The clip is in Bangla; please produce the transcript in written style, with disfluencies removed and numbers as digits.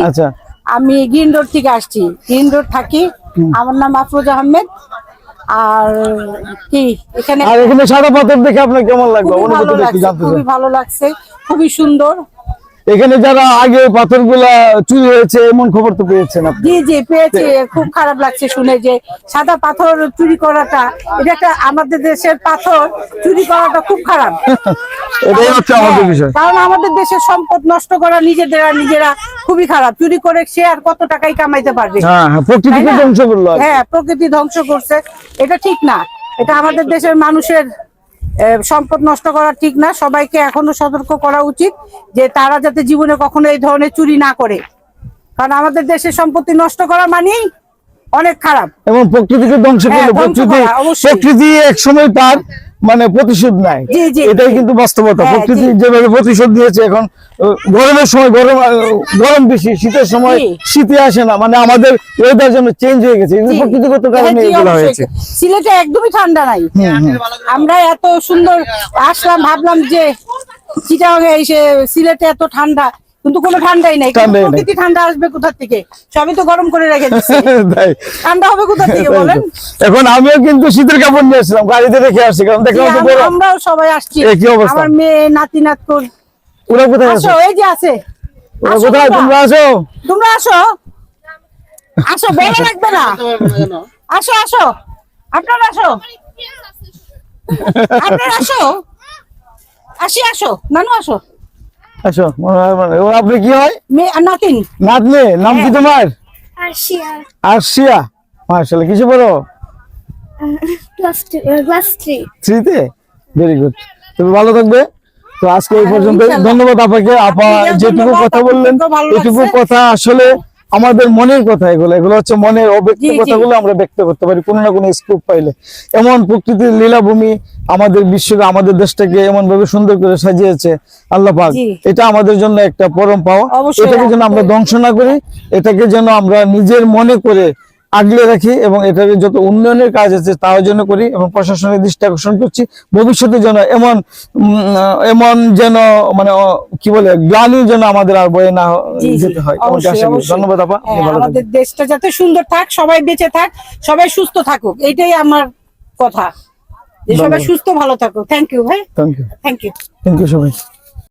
আচ্ছা, আমি গ্রিন রোড থেকে আসছি, গ্রিন রোড থাকি। আমার নাম আফরোজ আহমেদ। আর কি এখানে সাদা পাথর দেখে আপনার কেমন লাগলো? খুবই ভালো লাগছে, খুবই সুন্দর। এখানে যারা আগে পাথরগুলা চুরি হয়েছে এমন খবর তো পেয়েছেন আপনি? জি জি পেয়েছি। খুব খারাপ লাগছে শুনে যে সাদা পাথর চুরি করাটা, এটা একটা আমাদের দেশের পাথর চুরি করাটা খুব খারাপ। এটাই হচ্ছে আমাদের বিষয়, কারণ আমাদের দেশের সম্পদ নষ্ট করা নিজেরা খুবই খারাপ। চুরি করে সে আর কত টাকাই কামাইতে পারবে? প্রকৃতিকে ধ্বংস করলো। হ্যাঁ, প্রকৃতি ধ্বংস করছে, এটা ঠিক না। এটা আমাদের দেশের মানুষের সম্পদ নষ্ট করা ঠিক না। সবাইকে এখনো সতর্ক করা উচিত যে তারা যাতে জীবনে কখনো এই ধরনের চুরি না করে, কারণ আমাদের দেশের সম্পত্তি নষ্ট করা মানেই অনেক খারাপ এবং প্রকৃতিকে ধ্বংস করলো। প্রকৃতি এক সময় তার মানে প্রতিশোধ নেয়, এটাই কিন্তু বাস্তবতা। প্রকৃতি যেভাবে প্রতিশোধ দিয়েছে, এখন গরমের সময় গরম বেশি, শীতের সময় শীতে আসে না, মানে আমাদের ওয়েদার যেন চেঞ্জ হয়ে গেছে, প্রকৃতিগত কারণে এগুলো হয়েছে। সিলেটে একদমই ঠান্ডা নাই। আমরা এত সুন্দর আসলাম, ভাবলাম যে চিটাগাঙে এসে সিলেটে এত ঠান্ডা, কিন্তু কোনো ঠান্ডাই নাই। প্রকৃতি ঠান্ডা আসবে কোথা থেকে? সবই তো গরম করে রেখে দিচ্ছে, ঠান্ডা হবে কোথা থেকে বলেন? এখন আমিও কিন্তু শীতের কাপড় নিয়ে আসলাম, গাড়িতে রেখে আসছি, কারণ দেখলাম আমরাও সবাই আসছি। আমার মেয়ে নাতি নাতকুর ওরা কোথায় আছে? এই যে আছে। ওরা কোথায়? তোমরা আসো, তোমরা আসো, আসো, বলা লাগবে না। আসো আসো, আপনারা আসো, আপনারা আসো, আসো, নানু আসো, আসো। আপনি কি হয়? নাতিন। নাতনি, নাম কি তোমার? আরশিয়া। আরশিয়া, মাশাআল্লাহ। কিসে পড়ো? ক্লাস 3 তে। Very good. তুমি ভালো থাকবে। তো আজকে এই পর্যন্ত। ধন্যবাদ আপনাকে। আপা যেটুকু কথা বললেন, এটুকু কথা আসলে আমাদের মনের কথা। এগুলো হচ্ছে মনের অব্যক্ত কথাগুলো আমরা ব্যক্ত করতে পারি কোনো না কোনো স্কোপ পাইলে। এমন প্রকৃতির লীলাভূমি আমাদের বিশ্বকে, আমাদের দেশটাকে এমন ভাবে সুন্দর করে সাজিয়েছে আল্লাহ পাক। এটা আমাদের জন্য একটা পরম পাওয়া। এটাকে যেন আমরা ধ্বংস না করি, এটাকে যেন আমরা নিজের মনে করে আগলে রাখি, এবং এটাকে যত উন্নয়নের কাজ আছে তাও যেন করি, এবং প্রশাসনের দৃষ্টি আকর্ষণ করছি ভবিষ্যতে যেন এমন যেন মানে কি বলে গ্লানি যেন আমাদের আর বয়ে না যেতে হয়। ধন্যবাদ আপা। আমাদের দেশটা যাতে সুন্দর থাক, সবাই বেঁচে থাক, সবাই সুস্থ থাকুক, এটাই আমার কথা, যে সবাই সুস্থ ভালো থাকুক। থ্যাংক ইউ ভাই। Thank you thank you thank you সবাই।